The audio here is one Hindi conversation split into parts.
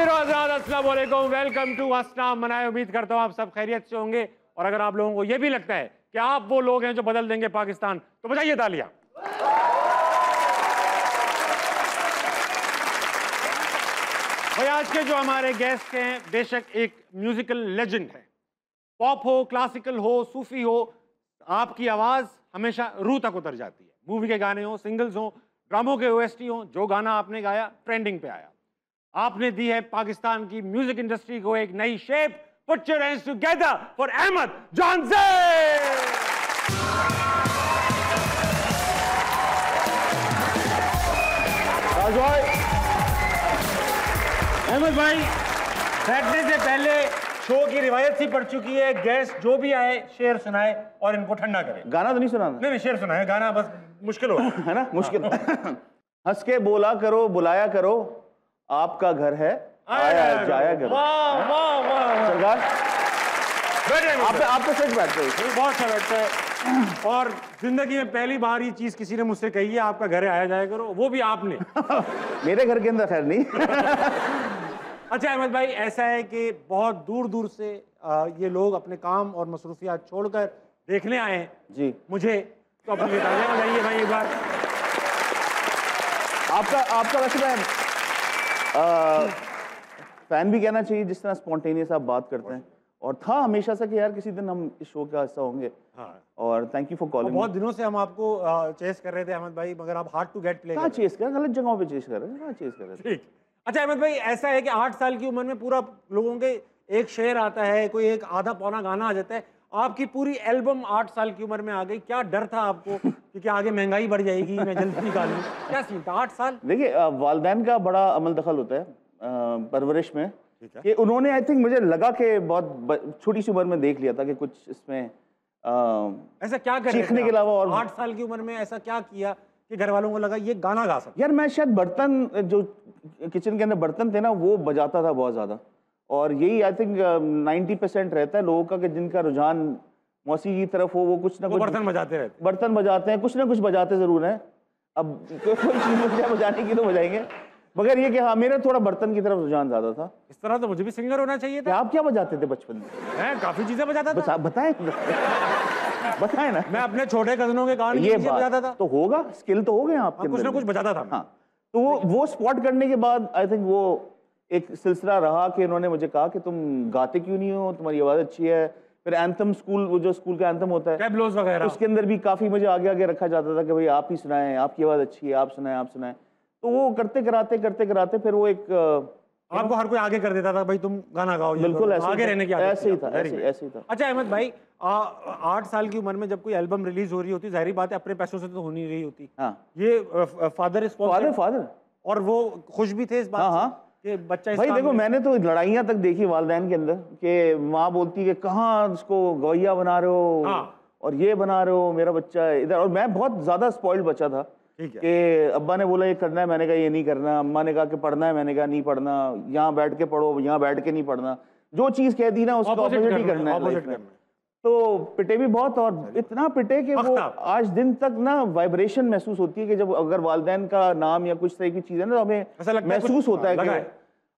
अस्सलाम वालेकुम, वेलकम टू हंसना मनाए। उम्मीद करता हूँ आप सब खैरियत से होंगे। और अगर आप लोगों को यह भी लगता है कि आप वो लोग हैं जो बदल देंगे पाकिस्तान, तो बजाइए तालियां। भाई आज के जो हमारे गेस्ट हैं बेशक एक म्यूजिकल लेजेंड है। पॉप हो, क्लासिकल हो, सूफी हो, आपकी आवाज हमेशा रूह तक उतर जाती है। मूवी के गाने हो, सिंगल्स हो, ड्रामों के ओएसटी हो, जो गाना आपने गाया ट्रेंडिंग पे आया। आपने दी है पाकिस्तान की म्यूजिक इंडस्ट्री को एक नई shape. Put your hands together for Ahmed जॉनसन। अहमद भाई, बैठने से पहले शो की रिवायत सी पड़ चुकी है, गेस्ट जो भी आए शेर सुनाए और इनको ठंडा करे। गाना तो नहीं सुनाना? नहीं, शेर सुनाए, गाना बस मुश्किल हो है ना, मुश्किल। हंस के बोला करो, बुलाया करो, आपका घर है, आया जाया करो। वाह वाह वाह सरकार, आप तो सच बैठते हो, बहुत अच्छा बैठता है। और जिंदगी में पहली बार ये चीज किसी ने मुझसे कही है, आपका घर है आया जाया करो, वो भी आपने। मेरे घर के अंदर खैर नहीं। अच्छा अहमद भाई, ऐसा है कि बहुत दूर दूर से ये लोग अपने काम और मसरूफियात छोड़कर देखने आए हैं जी मुझे, तो अपनी तालियां बजाइए भाई एक बार। आपका वैसे मैं फैन भी कहना चाहिए, जिस तरह स्पॉन्टेनियस आप बात करते हैं, और था हमेशा से कि यार किसी दिन हम इस शो का हिस्सा होंगे। हाँ। और थैंक यू फॉर कॉलिंग। बहुत दिनों से हम आपको चेस कर रहे थे अहमद भाई, मगर आप हार्ड टू गेट प्ले कहाँ चेस कर, गलत जगहों पे चेस कर रहे हैं, कहाँ चेस कर रहे हैं। ठीक। अच्छा अहमद भाई, ऐसा है कि 8 साल की उम्र में पूरा लोगों के एक शेर आता है, कोई एक आधा पौना गाना आ जाता है। आपकी पूरी एल्बम 8 साल की उम्र में आ गई। क्या डर था आपको कि आगे महंगाई बढ़ जाएगी, मैं जल्दी निकालूं? क्या सीन था 8 साल? देखिए, वालिदैन का बड़ा अमल दखल होता है परवरिश में, कि उन्होंने आई थिंक मुझे लगा कि बहुत छोटी सी उम्र में देख लिया था कि कुछ इसमें ऐसा क्या कर सीखने के अलावा। और 8 साल की उम्र में ऐसा क्या किया कि घर वालों को लगा ये गाना गा सकता? यार मैं शायद बर्तन, जो किचन के अंदर बर्तन थे ना, वो बजाता था बहुत ज्यादा। और यही आई थिंक 90% रहता है लोगों का, कि जिनका रुझान मौसीकी की तरफ हो, वो कुछ ना कुछ बर्तन बजाते रहते, बर्तन बजाते हैं, कुछ ना कुछ बजाते जरूर हैं। अब कोई चीज मिल जाए बजाने की तो बजाएंगे, मगर ये कि हाँ, मेरा थोड़ा बर्तन की तरफ रुझान ज्यादा था। इस तरह तो मुझे भी सिंगर होना चाहिए था। आप क्या बजाते थे बचपन में? मैं काफी चीजें बजाता था। बताएं बताएं ना। मैं अपने छोटे कजनों के गाने ये बजाता था। तो होगा, स्किल तो हो गए आपके, कुछ ना कुछ बजाता था। हाँ, तो वो स्पॉट करने के बाद आई थिंक वो एक सिलसिला रहा कि उन्होंने मुझे कहा कि तुम गाते क्यों नहीं हो, तुम्हारी आवाज अच्छी है। फिर एंथम, स्कूल, वो जो स्कूल का एंथम होता है, कैबलोस वगैरह, उसके अंदर भी काफी मुझे आगे आगे रखा जाता था कि भाई आप ही सुनाएं, आपकी आवाज अच्छी है, आप सुनाएं। तो वो करते कराते फिर वो एक आपको हर कोई आगे कर देता था, भाई तुम गाना गाओ। बिल्कुल आगे रहने की ऐसे ही था। अच्छा अहमद भाई, 8 साल की उम्र में जब कोई एल्बम रिलीज हो रही होती, जाहिर बात है अपने पैसों से तो हो नहीं रही होती। हाँ। ये फादर और वो खुश भी थे इस बात से कि बच्चा भाई देखो, मैंने तो लड़ाइयां तक देखी वालिदैन के अंदर, कि माँ बोलती है कि कहाँ उसको गवैया बना रहे हो, और ये बना रहे हो, मेरा बच्चा इधर। और मैं बहुत ज्यादा स्पॉइल्ड बच्चा था कि अब्बा ने बोला ये करना है, मैंने कहा ये नहीं करना। अम्मा ने कहा कि पढ़ना है, मैंने कहा नहीं पढ़ना। यहाँ बैठ के पढ़ो, यहाँ बैठ के नहीं पढ़ना। जो चीज कह दी ना उसको ऑपोजिट ही करना है। तो पिटे भी बहुत, और इतना पिटे कि वो आज दिन तक ना वाइब्रेशन महसूस होती है कि जब अगर वालिदैन का नाम या कुछ तरह की चीज है ना, तो हमें महसूस होता है कि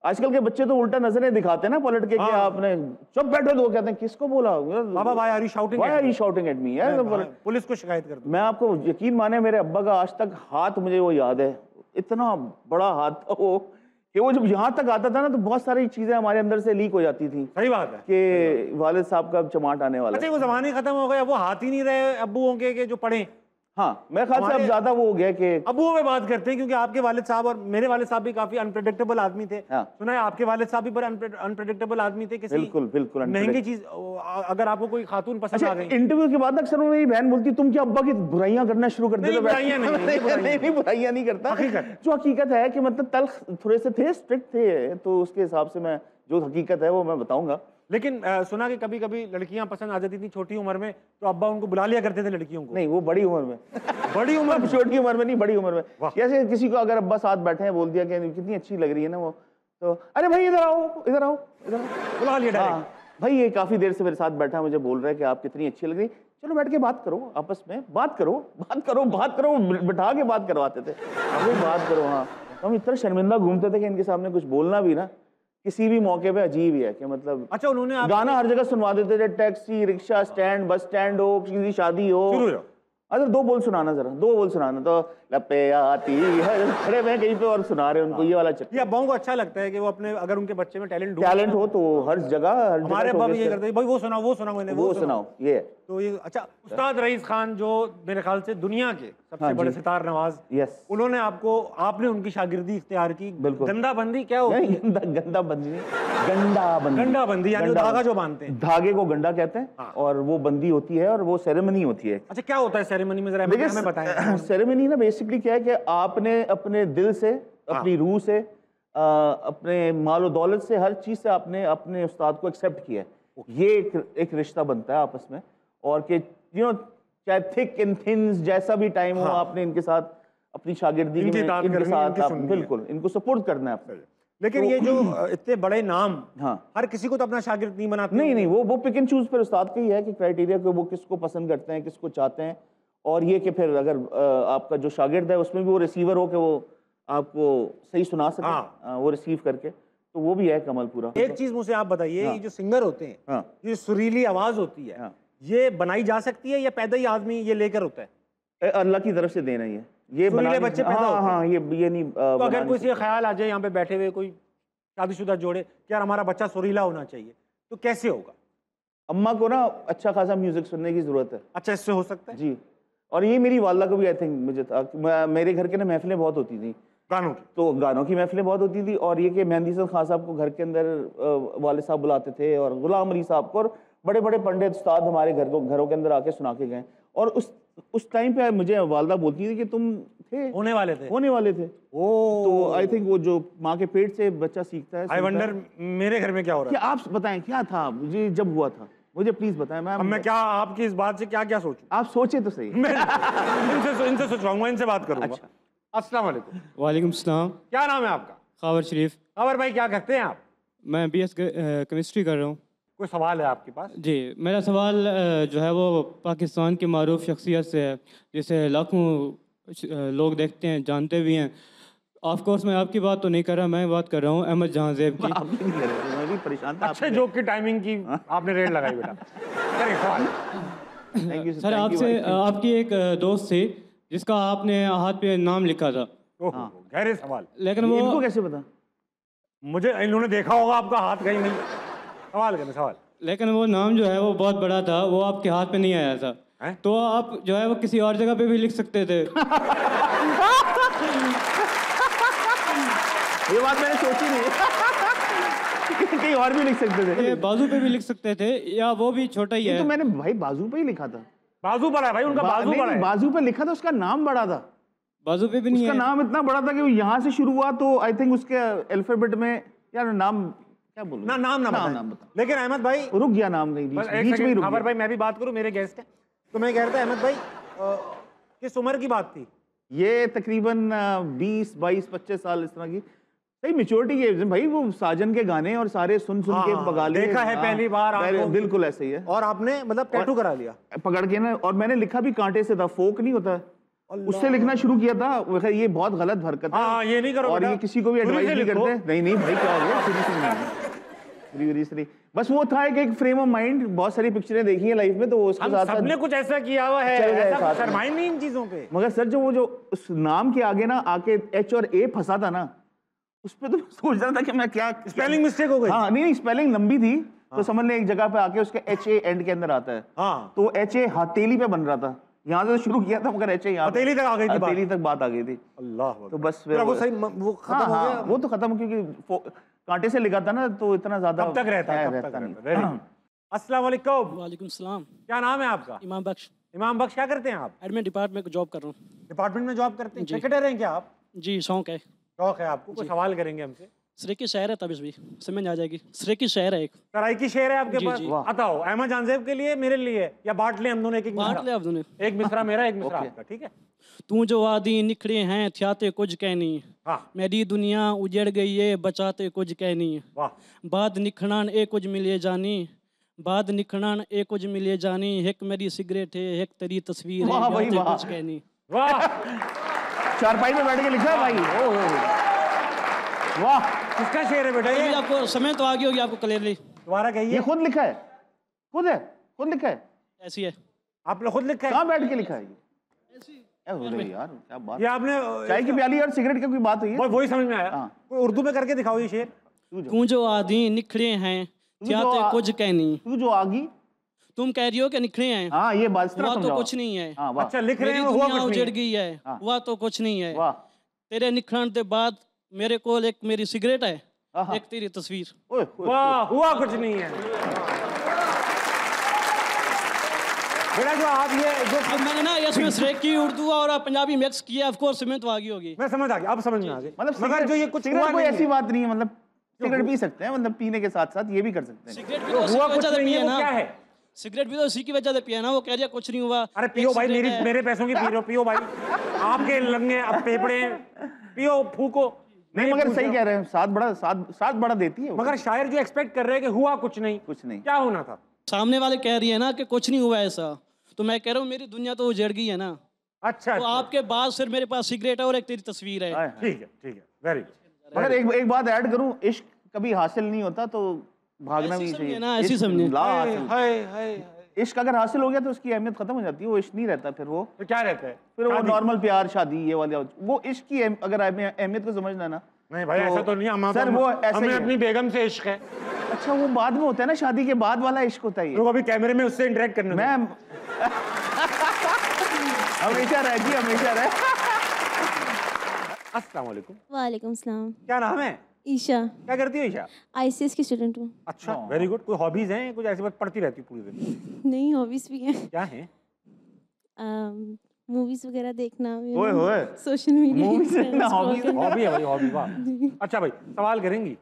आजकल के बच्चे तो उल्टा नजरें दिखाते हैं ना पलट के, कि आपने चुप बैठो, तो वो कहते हैं किसको बोला, बाबा why are you shouting at me. Police को शिकायत कर दो। मैं आपको यकीन माने, मेरे अब्बा का आज तक हाथ मुझे वो याद है, इतना बड़ा हाथ था वो, कि वो जब यहाँ तक आता था ना, तो बहुत सारी चीजें हमारे अंदर से लीक हो जाती थी। सही बात है कि वालिद साहब का चमाट आने वाला। अच्छा, वो जमाने खत्म हो गया, वो हाथ ही नहीं रहे अब्बुओं के जो पढ़े। हाँ, मेरे ख्याल से अब ज्यादा वो हो गया कि अब्बुओं में बात करते हैं, क्योंकि आपके वालिद साहब और मेरे वालिद साहब भी काफी अनप्रेडिक्टेबल आदमी थे। हाँ। सुना है आपके वालिद साहब भी बड़े अनप्रेडिक्टेबल आदमी थे। किसी बिल्कुल महंगी चीज, अगर आपको कोई खातून पसंद आ गई, इंटरव्यू के बाद अक्सर मेरी बहन बोलती, तुम क्या अब्बा की बुराइयां करना शुरू कर देते? बुराइयां नहीं, बुराइयां नहीं करता। जो हकीकत है कि मतलब तल्ख थोड़े से थे, स्ट्रिक्ट थे, तो उसके हिसाब से मैं जो हकीकत है वो मैं बताऊंगा। लेकिन सुना कि कभी कभी लड़कियां पसंद आ जाती थी छोटी उम्र में, तो अब्बा उनको बुला लिया करते थे लड़कियों को। नहीं, वो बड़ी उम्र में। बड़ी उम्र, छोटी उम्र में नहीं, बड़ी उम्र में। जैसे किसी को अगर अब्बा साथ बैठे हैं, बोल दिया कि कितनी अच्छी लग रही है ना वो, तो अरे भाई इधर आओ, बुला लिया डायरेक्ट। भाई ये काफी देर से मेरे साथ बैठा है, मुझे बोल रहा है कि आप कितनी अच्छी लग रही, चलो बैठ के बात करो, आपस में बात करो, बिठा के बात करवाते थे। बात करो। हाँ, हम इतना शर्मिंदा घूमते थे कि इनके सामने कुछ बोलना भी ना किसी भी मौके पे अजीब ही है कि मतलब अच्छा उन्होंने गाना हर जगह सुनवा देते थे, taxi, rickshaw stand, bus stand हो, किसी शादी हो। अरे 2 बोल सुनाना जरा, 2 बोल सुनाना। तो लपे आती है, अरे मैं कहीं पे और सुना रहे उनको ये वाला चक्कर। ये अब्बाओं को अच्छा लगता है कि वो अपने, अगर उनके बच्चे में टैलेंट हो तो हर जगह हमारे अब्बा भी ये करते हैं, भाई वो सुनाओ मैंने वो सुनाओ ये। तो ये अच्छा, उस्ताद रईस खान जो मेरे ख्याल से दुनिया के सबसे बड़े सितार नवाज, यस, उन्होंने आपने उनकी शागिर्दी इख्तियार की। गंदा बंदी क्या होती है? गंदा बंदी यानी धागा जो बांधते हैं, धागे को गंडा कहते हैं। और वो बंदी होती है और वो सेरेमनी होती है। अच्छा क्या होता है सेरेमनी में, जरा हमें बताएं। सेरेमनी ना बेसिकली क्या है कि आपने अपने दिल से, अपनी रूह से, अपने मालो दौलत से, हर चीज से आपने अपने उस्ताद को एक्सेप्ट किया है। ये एक रिश्ता बनता है आपस में, और कि चाहे थिक एंड थिन्स जैसा भी टाइम हो, आपने इनके साथ अपनी शागिर्दी में इनके साथ आप बिल्कुल इनको सपोर्ट करना है आपको। लेकिन ये जो इतने बड़े नाम, हर किसी को तो अपना शागिर्द नहीं बनाते। नहीं, वो पिक एंड चूज पर उस्ताद का ही है कि क्राइटेरिया को वो किसको पसंद करते हैं, किसको चाहते हैं। और ये कि फिर अगर आपका जो शागिर्द है उसमें भी वो रिसीवर हो कि वो आपको सही सुना सके, वो रिसीव करके, तो वो भी है कमल पूरा। एक चीज मुझे आप बताइए, ये जो सिंगर होते हैं, ये सुरीली आवाज होती है, ये बनाई जा सकती है या पैदा ही आदमी ये लेकर होता है? अल्लाह की तरफ से देना ही है ये, सुरीले बच्चे पैदा होते हैं। ये नहीं। तो अगर कोई से ख्याल आ जाए यहाँ पे बैठे हुए कोई शादीशुदा जोड़े कि यार हमारा बच्चा सुरीला होना चाहिए, तो कैसे होगा? अम्मा को ना अच्छा खासा म्यूजिक सुनने की जरूरत है। अच्छा, इससे हो सकता है जी। और ये मेरी वालदा को भी आई थिंक मुझे था, मेरे घर के ना महफिलें बहुत होती थी गानों की, तो गानों की महफिलें बहुत होती थी। और ये कि मेहंदी हसन खान साहब को घर के अंदर वाले साहब बुलाते थे, और गुलाम अली साहब को, और बड़े बड़े पंडित उस्ताद हमारे घरों के अंदर आके सुना के गए। और उस टाइम पे मुझे वालदा बोलती थी कि तुम होने वाले थे। तो आई थिंक वो जो माँ के पेट से बच्चा सीखता है। आई वंडर मेरे घर में क्या हो रहा है? आप बताएं क्या था मुझे जब हुआ था, मुझे प्लीज बताएं। मैं क्या आपकी इस बात से क्या सोचूं? आप सोचे तो सही। इनसे सोचवाऊंगा, इनसे बात करूंगा। अच्छा। अस्सलाम वालेकुम। वालेकुम सलाम। क्या नाम है आपका? खावर शरीफ। खावर भाई, क्या करते हैं आप? मैं BS केमिस्ट्री कर रहा हूँ। कोई सवाल है आपके पास? जी, मेरा सवाल जो है वो पाकिस्तान की मारूफ शख्सियत से है, जिसे लाखों लोग देखते हैं, जानते भी हैं। ऑफ कोर्स मैं आपकी बात तो नहीं कर रहा, मैं बात कर रहा हूँ अहमद जहांजेब की। आप भी नहीं कर रहे, मैं भी परेशान था। अच्छे जोक की टाइमिंग की आपने रेड लगाई बेटा। Thank you sir. आपसे आपकी एक दोस्त थी जिसका आपने हाथ पे नाम लिखा था। गहरे सवाल। लेकिन वो इनको कैसे पता? मुझे इन्होंने देखा होगा आपका हाथ कहीं नहीं। सवाल। लेकिन वो नाम जो है वो बहुत बड़ा था, वो आपके हाथ पे नहीं आया था। तो आप जो है वो किसी और जगह पे भी लिख सकते थे। ये बात मैंने सोची नहीं। कहीं और भी लिख सकते थे। ये बाजू पे भी लिख सकते थे, या वो भी छोटा ही है। तो मैंने भाई बाजू पे ही लिखा था। बाजू बड़ा है भाई, उनका बाजू बड़ा है। बाजू पे लिखा था, उसका नाम बड़ा था। बाजू पे भी नहीं है। उसका नाम इतना बड़ा था कि वो यहाँ से शुरू हुआ, तो आई थिंक उसके अल्फाबेट में यार नाम क्या बोलूं? नाम बता। लेकिन अहमद भाई रुक गया, नाम कहीं बीच में रुक गया। खबर भाई, मैं भी बात करूं, मेरे गेस्ट हैं, तो मैं कह रहा था अहमद भाई किस उम्र की बात थी ये? तकरीबन 20, 22, 25 साल इस तरह की सही मैच्योरिटी की भाई। वो साजन के गाने और सारे सुन के पगा लिए। देखा है पहली बार आपको? बिल्कुल ऐसे ही है। और आपने मतलब टैटू करा लिया पकड़ के ना, और मैंने लिखा भी कांटे से था, फोक नहीं होता, उससे लिखना शुरू किया था। ये बहुत गलत हरकत है, ये नहीं करो। और ये किसी को भी एडवाइस नहीं करते। नहीं भाई, क्या हो गया? बस वो था कि एक फ्रेम ऑफ माइंड, बहुत सारी पिक्चरें देखी है लाइफ में, तो उसके साथ सबने कुछ ऐसा किया हुआ है, ऐसा शर्माए नहीं इन चीजों पे। मगर सर जो वो जो उस नाम के आगे ना आके H और A फंसा था ना, उस पे तो सोच रहा था कि मैं क्या स्पेलिंग मिस्टेक हो गई। हाँ नहीं, स्पेलिंग लंबी थी, तो समझ ले एक जगह पे आके उसके HA एंड के अंदर आता है। तो HA हथेली पे बन रहा था, यहाँ से शुरू किया था, मगर HA यहाँ हथेली तक आ गई थी, हथेली तक बात आ गई थी। अल्लाह, तो बस वो सही, वो खत्म हो गया। वो तो खत्म, क्योंकि कांटे से लिखा था ना, तो इतना ज्यादा कब तक रहता है। अस्सलाम वालेकुम। वालेकुम सलाम। क्या नाम है आपका? इमाम बख्श। इमाम बख्श, क्या करते हैं आप? एडमिन डिपार्टमेंट में जॉब कर रहा हूँ। डिपार्टमेंट में जॉब करते हैं? क्रिकेटर हैं क्या आप? जी, शौक है। शौक है आपको? कोई सवाल करेंगे हमसे? सरेकी शहर है, तब भी समझ आ जाएगी। सरेकी शहर है, एक सराइकी शहर है आपके पास? बताओ, अहमद जानजेब के लिए, मेरे लिए, या बांट ले हम दोनों? बांट ले आप दोनों। एक मिसरा मेरा, एक मिसरा आपका, ठीक है? तू जो आदि निखड़े हैं, थ्याते कुछ कहनी। मेरी दुनिया उजड़ गई है, बचाते कुछ कहनी। बाद निखड़ान ए कुछ मिले जानी, बाद निखड़ान ए कुछ मिले जानी। एक मेरी सिगरेट है, एक तेरी तस्वीर है, कुछ कहनी। वाह, चारपाई में बैठ के लिखा है भाई। वाह, किसका शेर है बेटा ये? आपको समय तो आ गई होगी आपको क्लियरली। दोबारा कहिए। ये खुद लिखा है, खुद है, खुद लिखा है। ऐसी है, आपने खुद लिखा है? कहाँ बैठ के लिखा है ये? यार क्या बात, ये आपने चाय की प्याली और सिगरेट की कोई बात हुई है? वही समझ में आया। हाँ। कोई उर्दू में करके दिखाओ ये शेर। कूंजो आदि निखड़े हैं थियाते कुछ कहनी। तू जो आगी, तुम कह रही हो कि निखड़े हैं, हाँ ये बात हुआ तो कुछ नहीं है। हाँ, वाह। अच्छा लिख रहे मेरी हैं, हुआ दुनिया कुछ नहीं उजड़ है। गई है, हाँ। हुआ तो कुछ नहीं है। वाह। तेरे निखड़न के बाद मेरे को एक मेरी सिगरेट है, आहा। एक तेरी तस्वीर। ओए, ओए, वाह, हुआ कुछ नहीं है। बेटा जो आप ये जो अब मैंने ना इसमें सरेकी उर्दू और पंजाबी मिक्स किया, ऑफ कोर्स समय तो आ गई होगी। मैं समझ आ गया, अब समझ में आ गया। मतलब मगर जो ये कुछ सिगरेट हुआ कोई नहीं ऐसी है। बात नहीं है, मतलब सिगरेट पी सकते हैं, मतलब पीने के साथ साथ ये भी कर सकते हैं। सिगरेट भी जो तो उसी हुआ की कुछ वजह से नहीं है पिया वो ना, क्या है? सिगरेट भी तो उसी की वजह से पिया ना। वो कह रहा कुछ नहीं हुआ। अरे पियो एक भाई, सिगरेट है। मेरे पैसों की पी लो, पियो भाई। आपके लंगे अब पेपड़े पियो, फूको। नहीं मगर सही कह रहे हैं, साथ बड़ा देती है वो। मगर शायर जो एक्सपेक्ट कर रहे हैं कि हुआ कुछ नहीं, कुछ नहीं। क्या होना था? सामने वाले कह रही है ना कि कुछ नहीं हुआ ऐसा, तो मैं कह रहा हूँ मेरी दुनिया तो उजड़ गई है ना। अच्छा तो आपके बाद सिर्फ मेरे पास सिगरेट है और एक तेरी तस्वीर है। ठीक है, वेरी गुड। मगर एक बात ऐड करूं, इश्क कभी हासिल नहीं होता तो भागना ऐसी भी समझे चाहिए ना, ऐसी इश्क समझे। ला हासिल। हाय इश्क अगर हासिल हो गया तो उसकी अहमियत खत्म हो जाती है, वो इश्क नहीं रहता फिर वो तो क्या रहता है? फिर वो शादी? नॉर्मल प्यार, शादी, ये वाले। वो इश्क की अगर अहमियत को समझना ना। नहीं भाई ऐसा तो नहीं। हम सर वो ऐसा हमें ही है। अपनी बेगम से इश्क है। अच्छा वो बाद में होता है ना, शादी के बाद वाला इश्क होता है ये। लोग अभी कैमरे में उससे इंटरेक्ट करने दो। मैं हमेशा रहे जी, हमेशा रहे। अस्सलाम वालेकुम। वालेकुम सलाम। क्या नाम है? ईशा। क्या करती हो ईशा? आईसीएस की स्टूडेंट हूँ। अच्छा, वेरी गुड। कोई हॉबीज हैं? कुछ ऐसी बात पढ़ती रहती पूरी दिन? नहीं, हॉबीज भी हैं। क्या है? मूवीज वगैरह देखना, ओए होए, सोशल मीडिया। मूवीज देखना हॉबी हॉबी है भाई, हॉबी। वाह। अच्छा भाई, सवाल करेंगी?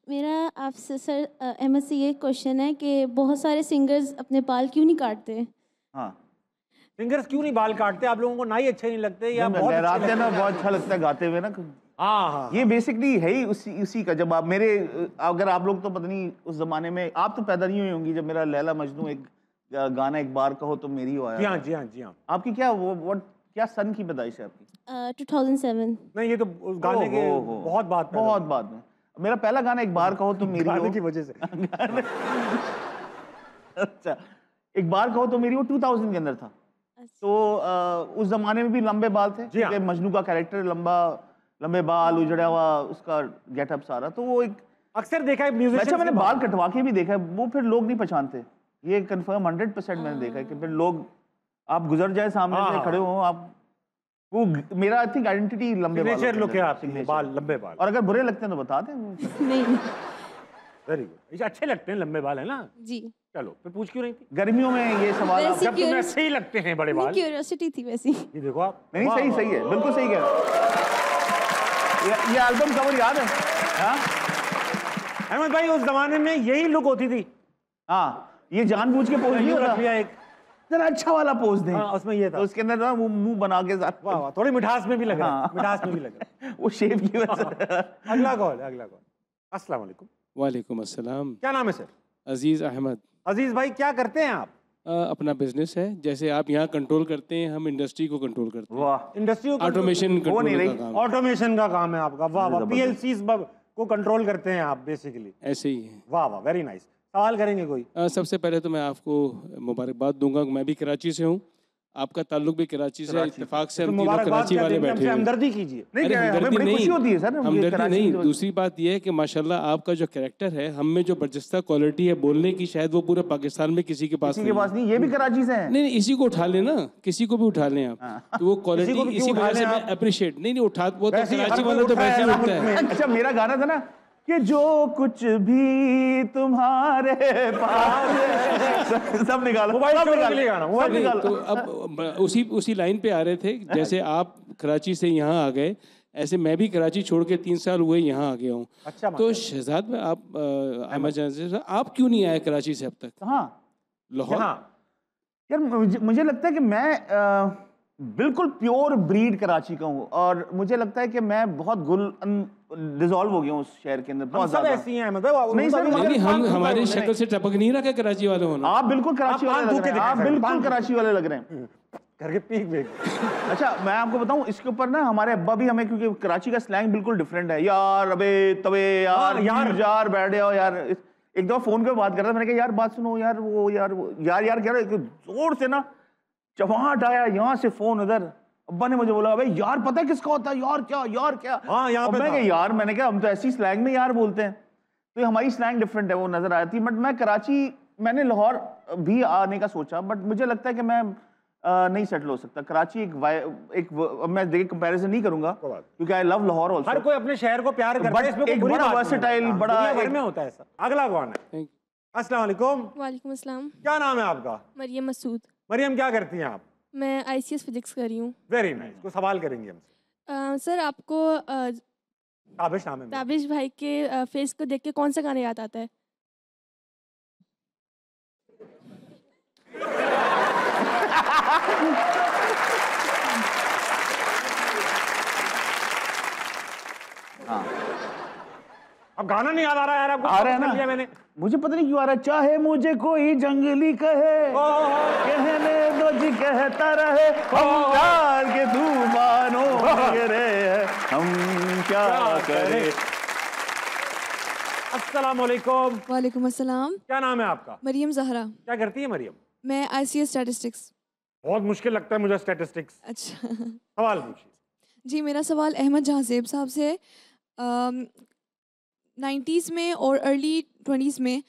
मेरा आपसे सर अहमद से ये क्वेश्चन है कि बहुत सारे सिंगर्स अपने बाल क्यों नहीं काटते? हाँ सिंगर्स क्यों नहीं बाल काटते? आप लोगों को ना ही अच्छे नहीं लगते या बहुत अच्छे लहराते हैं लगते ना, हैं? बहुत अच्छा लगता है गाते हुए ना। हाँ। ये बेसिकली है ही उसी का। जब आप मेरे, अगर आप लोग तो पता नहीं उस जमाने में, आप तो पैदा नहीं हुई होंगी जब मेरा लैला मजनू एक गाना एक बार कहो तो मेरी हो आया। जी हाँ। आपकी क्या क्या सन की पैदाइश है आपकी? 2007। नहीं ये तो उस गाने के बहुत बाद में मेरा पहला गाना एक बार कहो तो मेरी हो की वजह से। अच्छा, एक बार कहो तो मेरी हो 2000 के अंदर था। तो उस जमाने में भी लंबे बाल थे क्योंकि मजनू का कैरेक्टर लंबे बाल, उजड़ा हुआ उसका गेटअप सारा। तो वो एक अक्सर देखा है म्यूजिशियन। अच्छा, मैंने बाल कटवा के भी देखा है, वो फिर लोग नहीं पहचानते। ये कंफर्म 100% मैंने देखा है कि फिर लोग, आप गुजर जाए सामने से, खड़े हो आप, वो मेरा आई थिंक आइडेंटिटी लंबे बाल लुक है आपकी, बाल लंबे बाल। और अगर बुरे लगते हैं तो बता दें। नहीं। Very good. अच्छे लगते हैं लंबे बाल, है ना? जी। चलो फिर पूछ क्यों रही थी? गर्मियों में ये सवाल आप, जब तुम्हें अच्छे ही लगते हैं बड़े बाल। क्यूरियोसिटी थी वैसी। ये देखो आप। नहीं सही है, बिल्कुल सही कह रहे हैं। ये एल्बम कवर याद है? हाँ अहमद भाई, उस जमाने में यही लुक होती थी। हाँ, ये जानबूझ के पोज नहीं होता, एक जरा अच्छा वाला पोज दें। हाँ, उसमें ये था। तो उसके अंदर ना वो मुंह बना के साथ, वाह वाह, थोड़ी मिठास में भी लग रहा है। मिठास में भी लग रहा है। वो शेप की वजह से। अगला कॉल। अस्सलाम वालेकुम। वालेकुम अस्सलाम। क्या नाम है सर? अजीज़ अहमद। अजीज भाई, क्या करते हैं आप? अपना बिजनेस है, जैसे आप यहाँ कंट्रोल करते हैं, हम इंडस्ट्री को कंट्रोल करते हैं। वाह, इंडस्ट्री ऑटोमेशन वो नहीं रही। का काम ऑटोमेशन का काम है आपका। वाह वाह, पीएलसीज को कंट्रोल करते हैं आप बेसिकली। ऐसे ही है। वाह वाह, वेरी नाइस। सवाल करेंगे कोई? सबसे पहले तो मैं आपको मुबारकबाद दूंगा। मैं भी कराची से हूँ, आपका ताल्लुक भी कराची से, इत्तेफाक से हम तीनों कराची वाले बैठे हैं। हमदर्दी कीजिए। नहीं, हमें बड़ी खुशी होती है सर। हमदर्दी नहीं, दूसरी बात यह है कि माशाल्लाह आपका जो कैरेक्टर है, हम में जो बर्जस्ता क्वालिटी है बोलने की, शायद वो पूरे पाकिस्तान में किसी के पास नहीं। ये भी कराची से है। नहीं, इसी को उठा लें ना, किसी को भी उठा लें आप, तो वो क्वालिटी इसी वजह से मैं अप्रिशिएट नहीं उठा, वो तो कराची वाला तो वैसे ही उठता है। अच्छा, मेरा गाना था ना कि जो कुछ भी तुम्हारे पास, सब निकालो। तो अब उसी लाइन पे आ रहे थे, जैसे आप कराची से यहाँ आ गए, ऐसे मैं भी कराची छोड़ के 3 साल हुए यहाँ आ गया हूँ। अच्छा, तो शहजाद में आप अहमद जान, आप क्यों नहीं आए कराची से अब तक? हाँ, लाहौर। यार मुझे लगता है कि मैं बिल्कुल प्योर ब्रीड कराची का हूँ, और मुझे लगता है कि मैं बहुत डिसॉल्व हो गया हूँ उस शहर के अंदर। बहुत सब ऐसी हैं मतलब। नहीं सर, नहीं, हम हमारी शक्ल से टपक नहीं रहा क्या कराची वाले होना? आप बिल्कुल कराची वाले लग रहे हैं। आप बिल्कुल कराची वाले लग रहे हैं। करके पीक बेच। अच्छा मैं आपको बताऊं इसके ऊपर ना हमारे अब्बा भी हमें, क्योंकि कराची का स्लैंग बिल्कुल डिफरेंट है, यार अबे तबे यार यार बैठ जाओ यार। एक दफा फोन पे बात कर रहा था, मैंने कहा यार बात सुनो यार, वो यार यार कह रहे, जोर से ना चवाट आया, यहाँ से फोन उधर। अब्बा ने मुझे बोला अबे यार पता है किसका होता है यार क्या यार क्या। हाँ, यहाँ पे मैं कहा यार, मैंने कहा हम तो ऐसी स्लैंग में यार बोलते हैं, तो हमारी स्लैंग डिफरेंट है, वो नजर आई थी। बट मैं कराची, मैंने लाहौर भी आने का सोचा, बट मुझे लगता है कि मैं नहीं सेटल हो सकता। कराची एक मैं देखिए कंपैरिजन नहीं करूंगा क्योंकि आई लव लाहौर आल्सो। हर कोई अपने शहर को प्यार करता है, इसमें एक बड़ा वर्सेटाइल, बड़ा घर में होता है ऐसा। अगला कौन है? अस्सलाम वालेकुम। वालेकुम अस्सलाम। क्या नाम है आपका? मरियम मसूद। मरियम, क्या करती हैं आप? मैं ICS फिजिक्स कर रही हूँ। Very nice. कोई सवाल करेंगे हमसे? सर आपको ताबिश नाम है। ताबिश भाई के फेस को देख के कौन सा गाना याद आता है? हाँ अब गाना नहीं याद आ रहा है यार आपको? आ रहा है ना, मैंने मुझे पता नहीं क्यों आ रहा है। चाहे मुझे कोई जंगली कहे, कहने दो जी कहता रहे, हम प्यार के तूफानों में गिरे हैं, हम क्या करें। अस्सलाम वालेकुम। वालेकुम अस्सलाम। क्या नाम है आपका? मरियम जहरा। क्या करती है मरियम? मैं ICS स्टैटिस्टिक्स। बहुत मुश्किल लगता है मुझे स्टैटिस्टिक्स। अच्छा सवाल पूछिए। जी, मेरा सवाल अहमद जहांजेब साहब से है। 90s में और अर्ली 20s में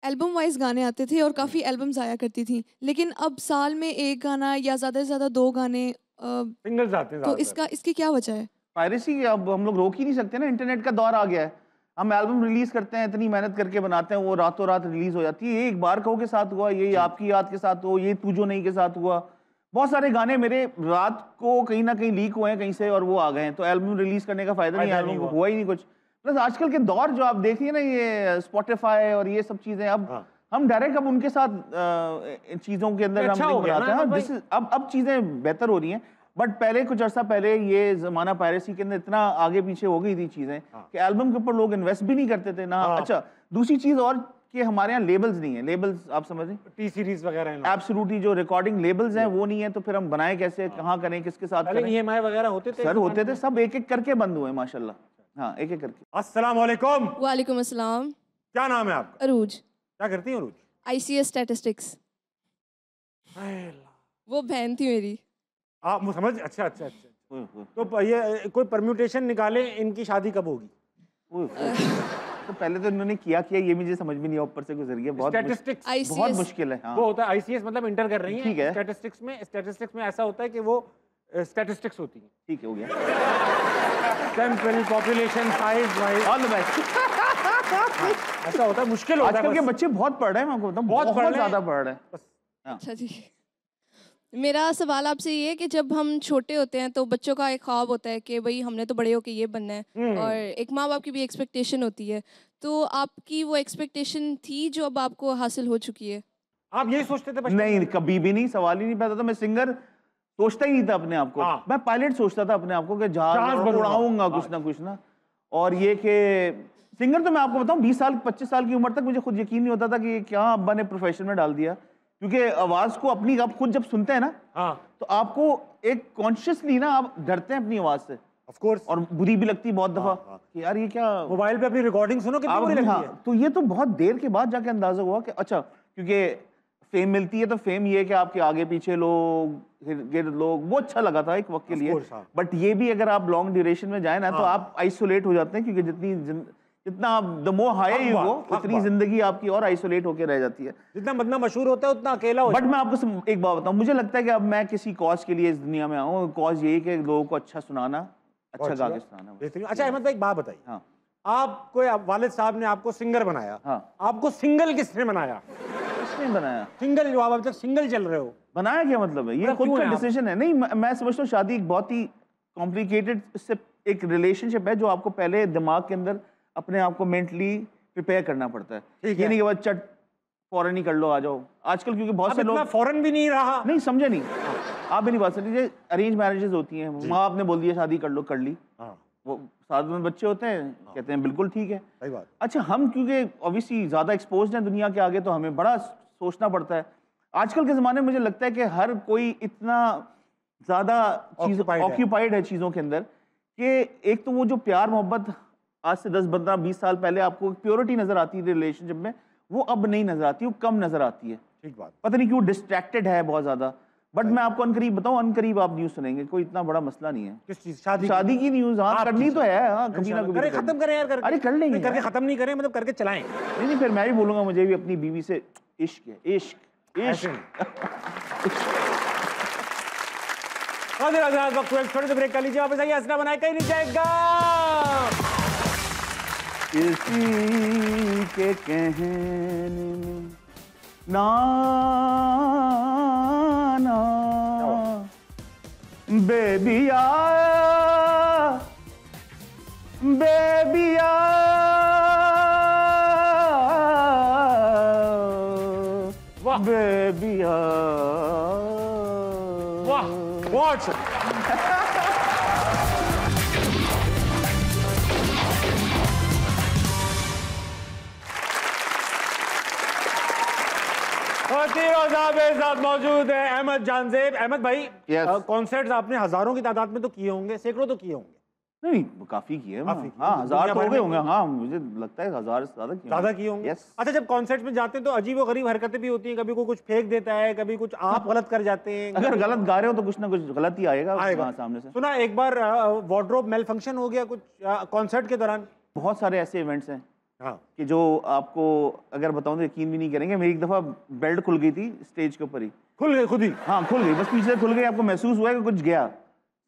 एल्बम वाइज गाने आते थे और काफ़ी एल्बम्स आया करती थी, लेकिन अब साल में एक गाना या ज़्यादा से ज़्यादा 2 गाने सिंगल्स आते हैं। तो इसकी क्या वजह है? पायरेसी अब हम लोग रोक ही नहीं सकते ना, इंटरनेट का दौर आ गया है। हम एल्बम रिलीज करते हैं, इतनी मेहनत करके बनाते हैं, वो रातों रात रिलीज हो जाती है। ये एक बार कहो के साथ हुआ, ये आपकी याद के साथ हुआ, ये तू जो नहीं के साथ हुआ। बहुत सारे गाने मेरे रात को कहीं ना कहीं लीक हुए हैं कहीं से और वो आ गए हैं, तो एल्बम रिलीज करने का फायदा नहीं, एल्बम को हुआ ही नहीं कुछ। प्लस आजकल के दौर जो आप देखिए ना, ये स्पॉटिफाई और ये सब चीजें, अब हम डायरेक्ट अब उनके साथ चीजों के अंदर हम लिंक बनाते हैं। अब चीजें बेहतर हो रही हैं, बट पहले कुछ अर्सा पहले ये जमाना पायरेसी के अंदर इतना आगे पीछे हो गई थी चीजें कि एल्बम के ऊपर लोग इन्वेस्ट भी नहीं करते थे ना। अच्छा, दूसरी चीज और कि हमारे यहाँ लेबल्स नहीं है। लेबल्स आप समझ रहे हैं, टी सीरीज वगैरह हैं, एब्सोल्युटली जो रिकॉर्डिंग लेबल्स हैं वो नहीं है, तो फिर हम बनाए कैसे, कहाँ करें, किसके साथ करें। EMI वगैरह होते थे सर, होते थे, सब एक एक करके बंद हुए माशाल्लाह। हाँ, एक एक करके। अस्सलाम वालेकुम। वालेकुम अस्सलाम। क्या नाम है आपका? अरूज। क्या करती हैं अरूज? ICS statistics. वो बहन थी मेरी। आप समझ, अच्छा अच्छा अच्छा। तो ये कोई परम्यूटेशन निकाले, इनकी शादी कब होगी? तो पहले तो इन्होंने किया ये मुझे समझ में नहीं, ऊपर से गुजर गया। बहुत मुश्किल है। हाँ। वो होता है ICS मतलब इंटर कर रही है, ठीक है। स्टैटिस्टिक्स में ऐसा होता है कि वो स्टैटिस्टिक्स होती है। ठीक है, हो गया। Sample, population, size wise, all the best. ऐसा होता है, मुश्किल होता है। आजकल के बच्चे बहुत पढ़ रहे हैं, मैं आपको बताऊं, बहुत ज्यादा पढ़ रहे हैं। अच्छा जी, मेरा सवाल आपसे ये है कि जब हम छोटे होते हैं तो बच्चों का एक ख्वाब होता है कि भाई हमने तो बड़े होके ये बनना है, और एक माँ बाप की भी एक्सपेक्टेशन होती है, तो आपकी वो एक्सपेक्टेशन थी जो अब आपको हासिल हो चुकी है? आप यही सोचते थे? नहीं, कभी भी नहीं, सवाल ही नहीं पैदा था। मैं सिंगर सोचता ही नहीं था अपने आप को। मैं पायलट सोचता था अपने आप को कि जहाज उड़ाऊंगा कुछ ना। और ये कि सिंगर, तो मैं आपको बताऊं 20 साल 25 साल की उम्र तक मुझे खुद यकीन नहीं होता था कि क्या अब्बा ने प्रोफेशन में डाल दिया, क्योंकि आवाज को अपनी आप खुद जब सुनते हैं ना, तो आपको एक कॉन्शियसली ना आप डरते हैं अपनी आवाज से, ऑफ कोर्स, और बुरी भी लगती है बहुत दफा कि यार ये क्या, मोबाइल पे अपनी रिकॉर्डिंग सुनो कितनी बुरी लगती है। तो ये तो बहुत देर के बाद जाके अंदाजा हुआ कि अच्छा, क्योंकि फेम मिलती है तो फेम ये है कि आपके आगे पीछे लोग, वो अच्छा लगा था एक वक्त के लिए। बट ये भी अगर आप लॉन्ग ड्यूरेशन में जाए ना, तो आप आइसोलेट हो जाते हैं, क्योंकि जितना आप the more higher you go, उतनी जिंदगी आपकी और आइसोलेट होकर रह जाती है। जितना बंदा मशहूर होता है उतना अकेला होता है। बट मैं आपको एक बात बताऊं, मुझे लगता है कि अब मैं किसी कॉज के लिए इस दुनिया में आऊं, कॉज यही कि लोगों को अच्छा सुनाना, अच्छा गा के सुनाना। अच्छा अहमद भाई, एक बात बताइए। हाँ, आपको वालिद साहब ने आपको सिंगर बनाया। हाँ। आपको सिंगल किसने बनाया? किसने बनाया? सिंगल, जो आप अब तक सिंगल चल रहे हो। बनाया क्या मतलब है? ये खुद का डिसीजन है। नहीं, मैं समझता हूँ शादी एक बहुत ही कॉम्प्लिकेटेड, इससे एक रिलेशनशिप है जो आपको पहले दिमाग के अंदर अपने आप को मेंटली प्रिपेयर करना पड़ता है। ये नहीं कि बस चट फौरन ही कर लो, आ जाओ। आजकल क्योंकि बहुत से लोग फौरन भी नहीं रहा। नहीं, समझे नहीं आप भी नहीं बात समझिए। अरेंज मैरिजेस होती हैं, माँ बाप ने बोल दिया शादी कर लो, कर ली, वो साथ में बच्चे होते हैं, कहते हैं बिल्कुल ठीक है, सही बात। अच्छा, हम क्योंकि ऑब्वियसली ज्यादा एक्सपोज्ड हैं दुनिया के आगे, तो हमें बड़ा सोचना पड़ता है। आजकल के ज़माने में मुझे लगता है कि हर कोई इतना ज़्यादा ऑक्यूपाइड है चीज़ों के अंदर कि एक तो वो जो प्यार मोहब्बत आज से 10-15-20 साल पहले आपको प्योरिटी नज़र आती है रिलेशनशिप में, वो अब नहीं नज़र आती, वो कम नज़र आती है। ठीक बात। पता नहीं क्यों डिस्ट्रैक्टेड है बहुत ज़्यादा। बट मैं आपको अनकरीब बताऊं, अनकरीब आप न्यूज़ सुनेंगे, कोई इतना बड़ा मसला नहीं है। किस चीज़? शादी की न्यूज़। हाँ, करनी तो है। हाँ, कभी ना कभी खत्म करें यार। अरे कर लेंगे, करके खत्म नहीं करें, मतलब करके चलाएं। नहीं, फिर मैं भी बोलूंगा मुझे भी अपनी बीवी से इश्क है, इश्क इश्क। वक्त छोटे से ब्रेक कर लीजिए, वापस आइए, हंसना बनाए कहीं नहीं जाएगा। किसी के कहने में ना ना बेबिया बेबिया बेबिया। वाह, वॉच। साथ मौजूद है अहमद जानजेब। अहमद भाई, कॉन्सर्ट्स आपने हजारों की तादाद में तो किए होंगे, सैकड़ों तो किए होंगे। नहीं, काफी किए। हाँ, हजार तो हो गए होंगे। हाँ, मुझे लगता है 1000 से ज्यादा किए होंगे। अच्छा, जब कॉन्सर्ट्स में जाते हैं तो अजीब और गरीब हरकतें भी होती हैं, कभी कोई कुछ फेंक देता है, कभी कुछ आप गलत कर जाते हैं। अगर गलत गा रहे हो तो कुछ ना कुछ गलत ही आएगा सामने से। सुना एक बार वार्डरोब मेल फंक्शन हो गया कुछ कॉन्सर्ट के दौरान। बहुत सारे ऐसे इवेंट्स हैं हाँ, कि जो आपको अगर बताऊं तो यकीन भी नहीं करेंगे। मेरी एक दफा बेल्ट खुल गई थी स्टेज के ऊपर ही। खुल गई खुद ही? हाँ, खुल गई, बस पीछे खुल गई। आपको महसूस हुआ है कि कुछ गया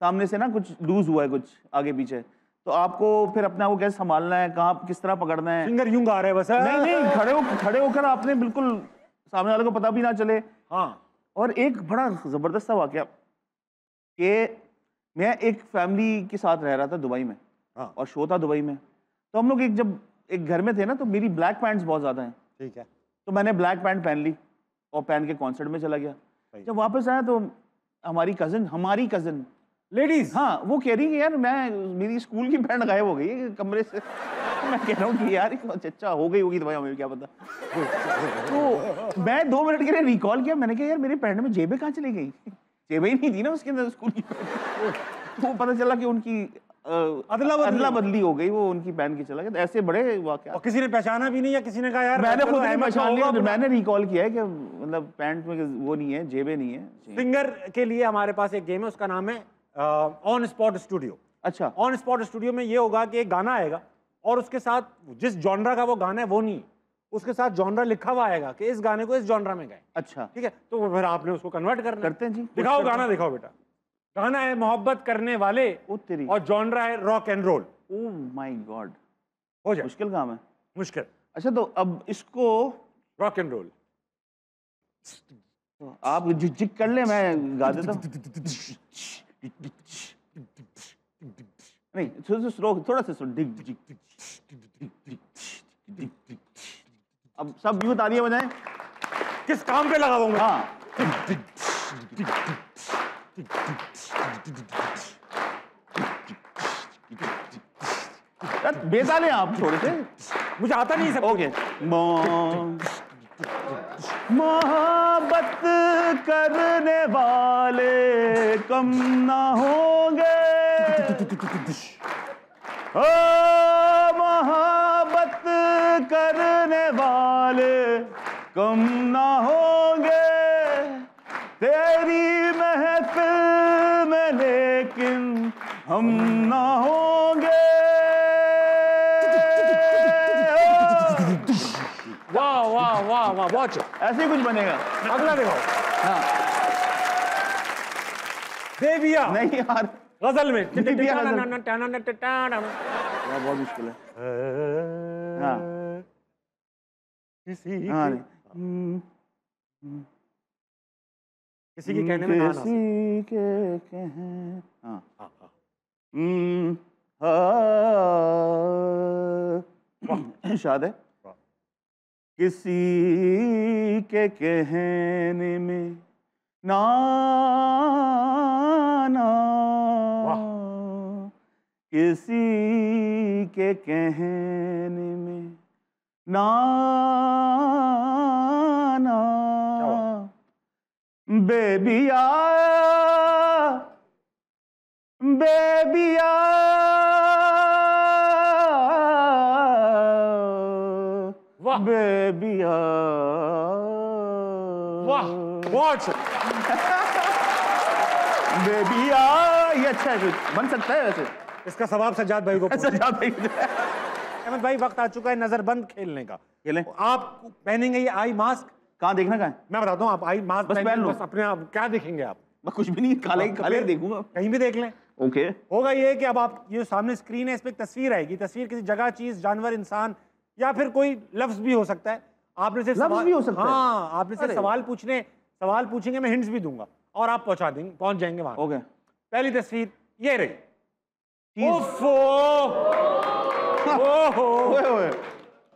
सामने से ना, कुछ लूज हुआ है कुछ आगे पीछे, तो आपको फिर अपने आप को कैसे संभालना है, कहाँ किस तरह पकड़ना है। फिंगर यूं गा रहे बस। नहीं, खड़े होकर आपने बिल्कुल सामने वाले को पता भी ना चले। हाँ। और एक बड़ा जबरदस्त सा वाकया कि मैं एक फैमिली के साथ रह रहा था दुबई में। हाँ। और शो था दुबई में, तो हम लोग जब एक घर में थे ना, तो मेरी ब्लैक पैंट्स बहुत ज्यादा हैं। ठीक है। तो मैंने ब्लैक पैंट पहन ली और पहन के कॉन्सर्ट में चला गया। जब वापस आया तो हमारी कजन लेडीज, हाँ, वो कह रही कि यार मेरी स्कूल की पैंट गायब हो गई है कमरे से। मैं कह रहा हूँ कि यार अच्छा हो गई होगी तो भाई हमें क्या पता। तो मैं 2 मिनट के लिए रिकॉल किया, मैंने कहा यार मेरी पैंट में जेबें कहाँ चली गई? जेबें ही नहीं थी ना उसके अंदर स्कूल की। तो पता चला कि उनकी अदला बदली हो गई, वो उनकी पहन के चला गया। ऐसे बड़े वाकया। और किसी ने पहचाना भी नहीं, या किसी ने कहा यार मैंने खुद नहीं पहचान लिया, मैंने रिकॉल किया है कि मतलब पैंट में वो नहीं है, जेबें नहीं है। सिंगर के लिए हमारे पास एक गेम है, उसका नाम है ऑन स्पॉट स्टूडियो। अच्छा। ऑन स्पॉट स्टूडियो में ये होगा कि एक गाना आएगा और उसके साथ जिस जॉनरा का वो गाना है वो नहीं, उसके साथ जॉनरा लिखा हुआ आएगा कि इस गाने को इस जॉनरा में गाएं। अच्छा, ठीक है, तो फिर आपने उसको कन्वर्ट करना। करते हैं जी। दिखाओ गाना, दिखाओ बेटा। गाना है मोहब्बत करने वाले और जॉनरा है rock and roll. Oh my god, हो जाए। मुश्किल काम है। मुश्किल। अच्छा, तो अब इसको रॉक एंड रोल तो आप झिक कर ले, मैं गा देता हूँ। नहीं, थोड़ा सा अब सब यूं तालियां बजाएं। किस काम पे लगा दूं मैं? हाँ, बेताले आप थोड़े से, मुझे आता नहीं सब। ओके। मोहब्बत करने वाले कम ना होंगे, ओ मोहब्बत करने वाले कम ना होंगे तेरी महफिल में, लेकिन हम ना होंगे। वाह वाह वाह वाह, बहुत ऐसे ही कुछ बनेगा। अगला देखो। हाँ, देविया नहीं यार, गजल में बहुत मुश्किल है। हाँ, किसी के कहने में ना किसी के कहें। हाँ, शायद है। किसी के कहने में ना किसी के कहने में ना बेबिया बेबिया बेबिया। वाह, बहुत बेबिया, ये अच्छा है, बन सकता है वैसे। इसका सवाब सज्जाद भाई को। सज्जाद भाई। अहमद भाई वक्त आ चुका है नजरबंद खेलने का। खेलें। आप पहनेंगे ये आई मास्क। कहाँ देखना कहाँ है? मैं बताता हूँ, आप आई मास्क पहन लो। बस अपने आप क्या देखेंगे आप? मैं कुछ भी नहीं, काले काले देखूंगा, कहीं भी देख लें। ओके। होगा ये कि अब आप ये सामने स्क्रीन है, इस पे एक तस्वीर आएगी, तस्वीर किसी जगह, चीज, जानवर, इंसान या फिर कोई लफ्ज भी हो सकता है। आपने सिर्फ लफ्ज भी हो सकता है? हाँ, आपने सिर्फ सवाल पूछेंगे, मैं हिंट्स भी दूंगा और आप पहुंच जाएंगे वहां। ओके। पहली तस्वीर ये रही। ओफो ओए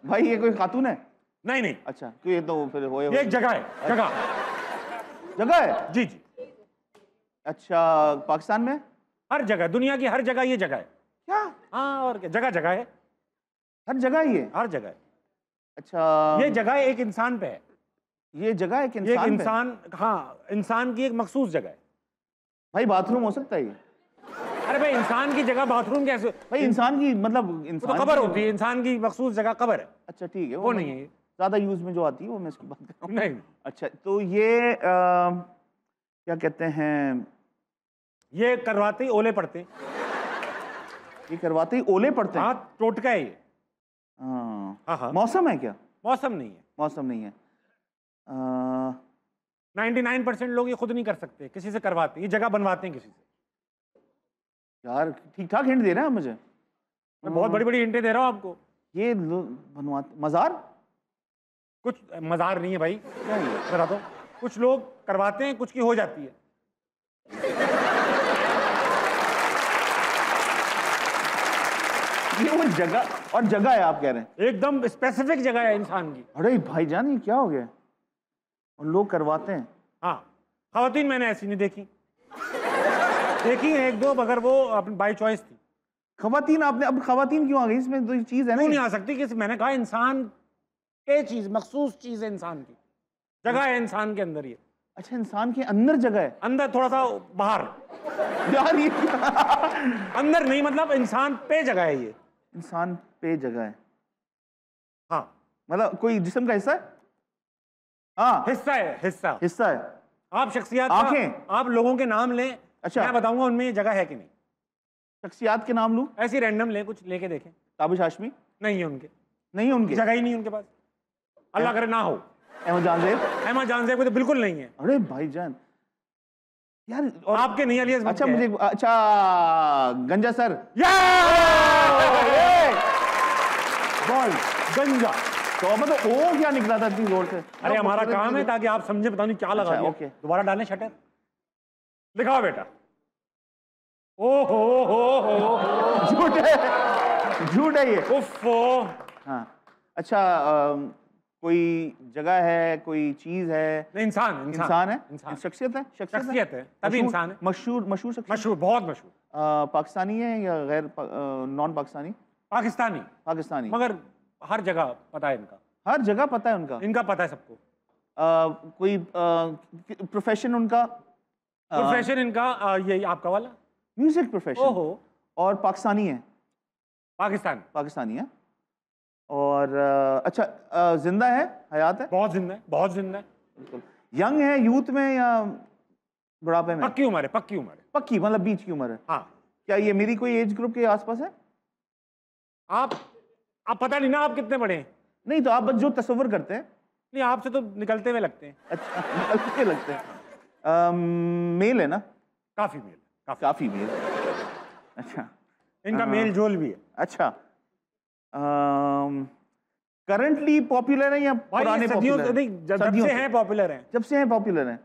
भाई, ये कोई खातून है? नहीं। अच्छा, तो ये तो फिर ये एक जगह है, जगह है। जी। अच्छा, पाकिस्तान में? हर जगह, दुनिया की हर जगह ये जगह है। क्या? हाँ, और क्या, जगह है, हर जगह ही है? हर जगह है। अच्छा, ये जगह एक इंसान पे है। ये जगह एक इंसान एक इंसान, हाँ, इंसान की एक मखसूस जगह है। भाई बाथरूम हो सकता है ये? अरे भाई, इंसान की जगह बाथरूम कैसे? भाई इंसान की मतलब इंसान तो कब्र होती है, इंसान की मखसूस जगह कब्र है। अच्छा ठीक है, वो नहीं है ज्यादा यूज में जो आती है वो मैं इसकी बात कर रहा हूँ। नहीं। अच्छा, तो ये क्या कहते हैं, ये करवाते ही ओले पड़ते हैं। ये करवाते ही ओले पड़ते हैं? हाँ, टोटका है ये। हाँ। मौसम है क्या? मौसम नहीं है। मौसम नहीं है। 99% लोग ये खुद नहीं कर सकते, किसी से करवाते, ये जगह बनवाते हैं किसी से। यार ठीक ठाक हिंट दे रहे हैं आप मुझे। मैं बहुत बड़ी बड़ी हिंटें दे रहा हूँ आपको। ये बनवाते, मजार? कुछ मजार नहीं है भाई, क्या है? बताता हूँ, कुछ लोग करवाते हैं, कुछ की हो जाती है। ये वो जगह, और जगह है आप कह रहे हैं? एकदम स्पेसिफिक जगह है इंसान की। अरे भाईजान, ये क्या हो गया? और लोग करवाते हैं? हाँ, खवातीन मैंने ऐसी नहीं देखी है एक दो, मगर वो अपनी बाई चॉइस थी। खवातीन आपने, अब खवातीन क्यों आ गई इसमें? तो चीज है ना, नहीं आ सकती कि मैंने कहा इंसान के चीज, मखसूस चीज है इंसान की, जगह है इंसान के अंदर ये। अच्छा, इंसान के अंदर जगह है? अंदर थोड़ा सा बाहर यार ये अंदर नहीं, मतलब इंसान पे जगह है ये। इंसान पे जगह है? हाँ, मतलब कोई जिस्म का हिस्सा है? हाँ, हिस्सा है, हिस्सा है। आप शख्सियत, आंखें? आप लोगों के नाम लें। अच्छा, मैं बताऊंगा उनमें ये जगह है कि नहीं। शख्सियत के नाम लूं? ऐसी रैंडम ले, कुछ लेके देखें। ताबिश हाशमी? नहीं है उनके, नहीं है उनके, जगह ही नहीं उनके पास, अल्लाह करे ना हो। अहमद जानजेब? अहमद जानजेब को तो बिल्कुल नहीं है। अरे भाईजान यार, और आपके नहीं अलियास। अच्छा मुझे, अच्छा गंजा सर। बॉल गंजा, तो मतलब ओ क्या निकला था इतनी जोर से? अरे हमारा काम है ताकि आप समझे, पता नहीं क्या लगा दिया। ओके, दोबारा डालें शटर, दिखाओ बेटा। ओ हो झूठ है ये। उफ़ो। हाँ, अच्छा, कोई जगह है, कोई चीज है? नहीं, इंसान है, शख्सियत है? शख्सियत है, तभी इंसान है। मशहूर शख्सियत? मशहूर, बहुत मशहूर। पाकिस्तानी है या गैर नॉन पाकिस्तानी? पाकिस्तानी, मगर हर जगह पता है इनका। हर जगह पता है उनका? इनका पता है सबको। कोई प्रोफेशन उनका? प्रोफेशन इनका ये आपका वाला म्यूजिक प्रोफेशन। ओहो। और पाकिस्तानी है? पाकिस्तानी है। और अच्छा, जिंदा है, हयात है? बहुत जिंदा है। यंग है, यूथ में या बुढ़ापे में? पक्की उम्र है। पक्की मतलब बीच की उम्र है? हाँ। क्या ये मेरी कोई एज ग्रुप के आसपास है? आप पता नहीं ना आप कितने बड़े हैं। नहीं, तो आप जो तस्वर करते हैं। नहीं, आपसे तो निकलते हुए लगते हैं। अच्छा, निकलते लगते हैं। मेल है ना? काफी मेल। अच्छा, इनका मेल जोल भी है। अच्छा, करंटली पॉपुलर है या पुराने पॉपुलर है? जब से हैं पॉपुलर हैं।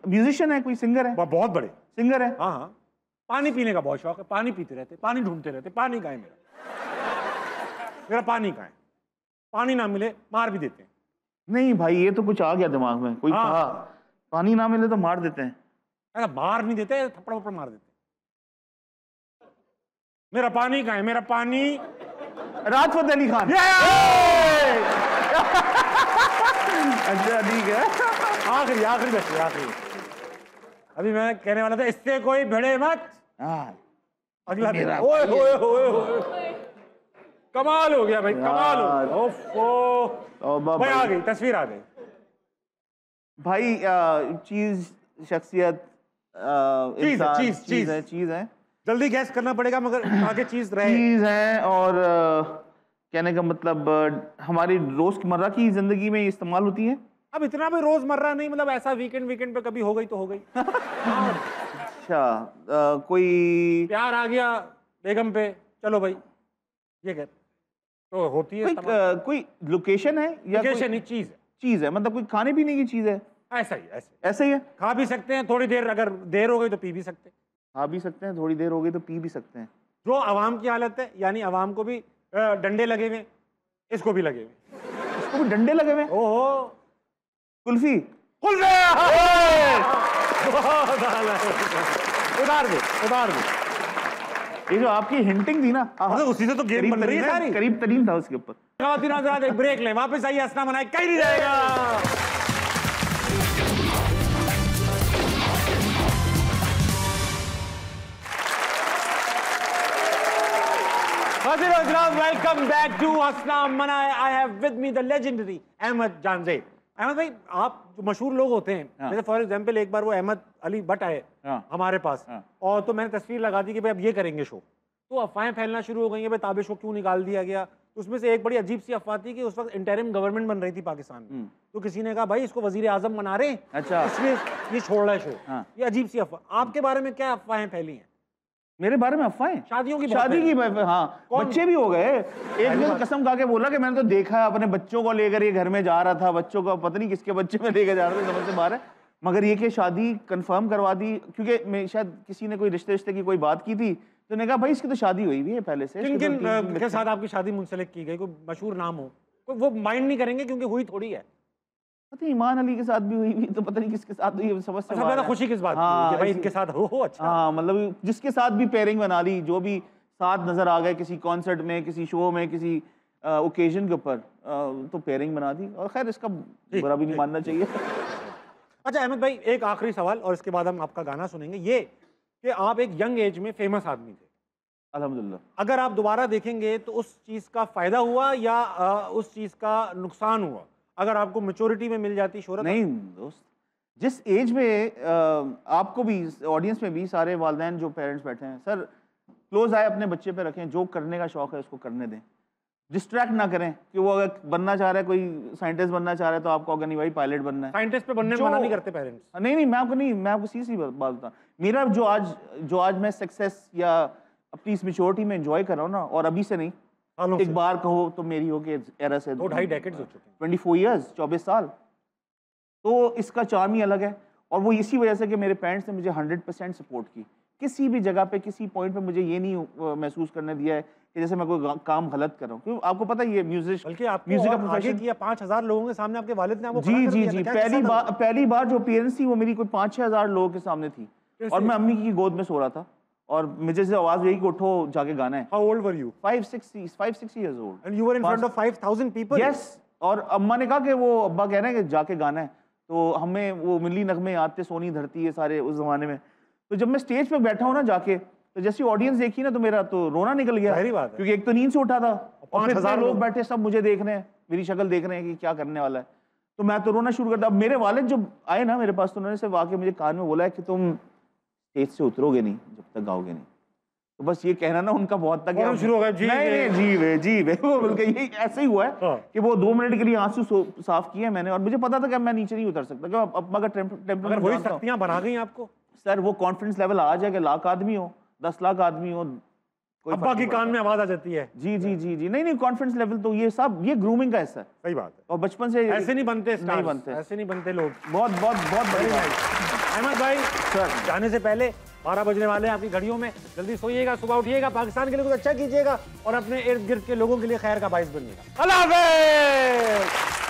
म्यूजिशियन है, कोई सिंगर है? बहुत बड़े सिंगर है। हाँ। पानी पीने का बहुत शौक है, पानी पीते रहते, पानी ढूंढते रहते। पानी कहाँ है मेरा पानी कहाँ है? पानी ना मिले मार भी देते हैं। नहीं भाई, ये तो कुछ आ गया दिमाग में, कोई कहा पानी ना मिले तो मार देते हैं। अरे मार नहीं देते, थप्पड़ वप्पड़ मार देते। मेरा पानी कहाँ है? मेरा पानी राहत फतेह अली खान। अच्छा ठीक है। आखिरी आखिरी बच्चे आखिरी। अभी मैं कहने वाला था इससे कोई भिड़े मत। अगला ओए ओए ओए ओए कमाल हो गया भाई, कमाल हो गया। ओफो भाई आ गई तस्वीर आ गई भाई। चीज शख्सियत चीज है। जल्दी गैस करना पड़ेगा मगर आगे चीज रहे। चीज है और कहने का मतलब हमारी रोजमर्रा की जिंदगी में इस्तेमाल होती है। अब इतना भी रोजमर्रा नहीं, मतलब ऐसा वीकेंड पे कभी हो गई तो हो गई। अच्छा कोई प्यार आ गया बेगम पे, चलो भाई ये कर तो होती है। कोई लोकेशन है या लोकेशन नहीं, चीज है। चीज है मतलब कोई खाने पीने की चीज है। ऐसा ही ऐसा ही है। खा भी सकते हैं थोड़ी देर, अगर देर हो गई तो पी भी सकते हैं। खा भी सकते हैं, थोड़ी देर हो गई तो पी भी सकते हैं। जो अवाम की हालत है, यानी अवाम को भी डंडे लगे हुए, इसको भी लगे हुए। इसको भी डंडे लगे हुए? ओहो कुल्फी। उधार दे उधार दे। ये जो आपकी हिंटिंग थी ना, उसी से तो गेम बन रही है सारी। करीब तरीन था उसके ऊपर। एक ब्रेक लें, वापस आइए, हंसना मनाए कहीं नहीं जाएगा। वेलकम बैक टू हंसना मनाए। I have with me the legendary Ahmed Jahanzeb. Ahmed भाई, आप जो मशहूर लोग होते हैं, जैसे फॉर एग्जांपल एक बार वो अहमद अली भट्ट आए हमारे पास, और तो मैंने तस्वीर लगा दी कि भाई अब ये करेंगे शो, तो अफवाहें फैलना शुरू हो गई है भाई ताबे शो क्यों निकाल दिया गया। उसमें से एक बड़ी अजीब सी अफवाह थी कि उस वक्त इंटरिम गवर्नमेंट बन रही थी पाकिस्तान में, तो किसी ने कहा भाई इसको वजीर आजम बना रहे हैं, अच्छा इसलिए ये छोड़ रहा है शो। ये अजीब सी अफवाह। आपके बारे में क्या अफवाहें फैली हैं? मेरे बारे में अफवाहें? शादी की हाँ, बच्चे भी हो गए। एक दिन कसम खा के बोला कि मैंने तो देखा अपने बच्चों को लेकर ये घर में जा रहा था, बच्चों को पता नहीं किसके बच्चे में लेकर जा रहा था, समझ से बाहर है। मगर ये कि शादी कंफर्म करवा दी, क्योंकि मैं शायद किसी ने कोई रिश्ते की कोई बात की थी, तो ने कहा भाई इसकी तो शादी हुई हुई है पहले से। किन के साथ आपकी शादी मुंसलिक की गई? कोई मशहूर नाम हो, कोई वो माइंड नहीं करेंगे क्योंकि हुई थोड़ी है। पता नहीं ईमान अली के साथ भी हुई, तो पता नहीं किसके साथ हुई, समझ से ज्यादा खुशी किस बात की कि भाई इनके साथ हो। अच्छा हाँ, मतलब जिसके साथ भी पेयरिंग बना ली, जो भी साथ नजर आ गए किसी कॉन्सर्ट में, किसी शो में, किसी ओकेजन के ऊपर, तो पेयरिंग बना दी। और खैर इसका बुरा भी नहीं मानना चाहिए। अच्छा अहमद भाई, एक आखिरी सवाल और इसके बाद हम आपका गाना सुनेंगे। ये कि आप एक यंग एज में फेमस आदमी थे, अल्हम्दुलिल्लाह, अगर आप दोबारा देखेंगे तो उस चीज़ का फ़ायदा हुआ या उस चीज़ का नुकसान हुआ? अगर आपको मैच्योरिटी में मिल जाती शोहरत? नहीं दोस्त, जिस एज में आपको भी, ऑडियंस में भी सारे वालिदैन जो पेरेंट्स बैठे हैं, सर क्लोज आए अपने बच्चे पे रखें, जो करने का शौक़ है उसको करने दें, डिस्ट्रैक्ट ना करें। कि वो अगर बनना चाह रहा है, कोई साइंटिस्ट बनना चाह रहा है, तो आपको अगर नहीं भाई पायलट बनना है। साइंटिस्ट पे बनने में मना नहीं करते पेरेंट्स? नहीं, मैं आपको सीधी बात बताऊँ, मेरा जो आज मैं सक्सेस या अपनी इस मैच्योरिटी में एंजॉय कर रहा हूँ ना, और अभी से नहीं, एक बार कहो तो मेरी हो के एरा से 2.5 डेकेड्स हो चुके हैं, 24 ईयर्स, 24 साल, तो इसका चार्म ही अलग है। और वो इसी वजह से कि मेरे पेरेंट्स ने मुझे 100% सपोर्ट की। किसी भी जगह पे, किसी पॉइंट पे मुझे ये नहीं महसूस करने दिया है कि जैसे मैं कोई काम गलत कर रहा हूँ। क्योंकि आपको पता है ये म्यूजिक, बल्कि म्यूजिक का प्रोफेशन किया 5000 लोगों के सामने, आपके वालिद ने आपको जी पहली बार जो अपीयरेंस थी वो मेरी कोई 5-6 हज़ार लोगों के सामने थी, और मैं अम्मी की गोद में सो रहा था, और मुझे से आवाज यही कि उठो जाके गाना है। How old were you? 5-6 years old. And you were in front of 5,000 people? Yes. और अम्मा ने कहा कि वो अब्बा कह रहे हैं कि जाके गाना है, तो हमें वो मिली नगमे याद थे, सोनी धरती है सारे उस जमाने में। तो जब मैं स्टेज पे बैठा हूँ ना जाके, तो जैसी ऑडियंस देखी ना, तो मेरा तो रोना निकल गया। सही बात है, क्योंकि एक तो नींद से उठा था, और 5,000 लोग बैठे, सब मुझे देख रहे हैं, मेरी शक्ल देख रहे हैं कि क्या करने वाला है, तो मैं तो रोना शुरू कर दिया। अब मेरे वालिद जब आए ना मेरे पास, तो उन्होंने सिर्फ आके मुझे कान में बोला है कि तुम स्टेज से उतरोगे नहीं जब तक गाओगे नहीं। तो बस ये कहना ना उनका बहुत था कि शुरू हो गया, जी वे वो बल्कि यही ऐसे ही हुआ है कि वो 2 मिनट के लिए आंसू साफ किए मैंने, और मुझे पता था कि मैं नीचे नहीं उतर सकता, क्योंकि अब अगर टेम्परेचर वही शक्तियां बना गई आपको सर, वो कॉन्फिडेंस लेवल आ जाए कि लाख आदमी हो, 10 लाख आदमी हो, अब्बा की कान में आवाज आ जाती है। जी नहीं कॉन्फिडेंस लेवल तो ये सब, ये ग्रूमिंग का हिस्सा है। सही बात है, और बचपन से ऐसे नहीं बनते, ऐसे नहीं बनते लोग। बहुत बढ़िया अहमद भाई। सर जाने से पहले 12 बजने वाले हैं आपकी घड़ियों में, जल्दी सोइएगा, सुबह उठिएगा, पाकिस्तान के लिए कुछ अच्छा कीजिएगा, और अपने इर्द गिर्द के लोगों के लिए खैर का बाइस बनिएगा। अल्लाह हाफ़िज़।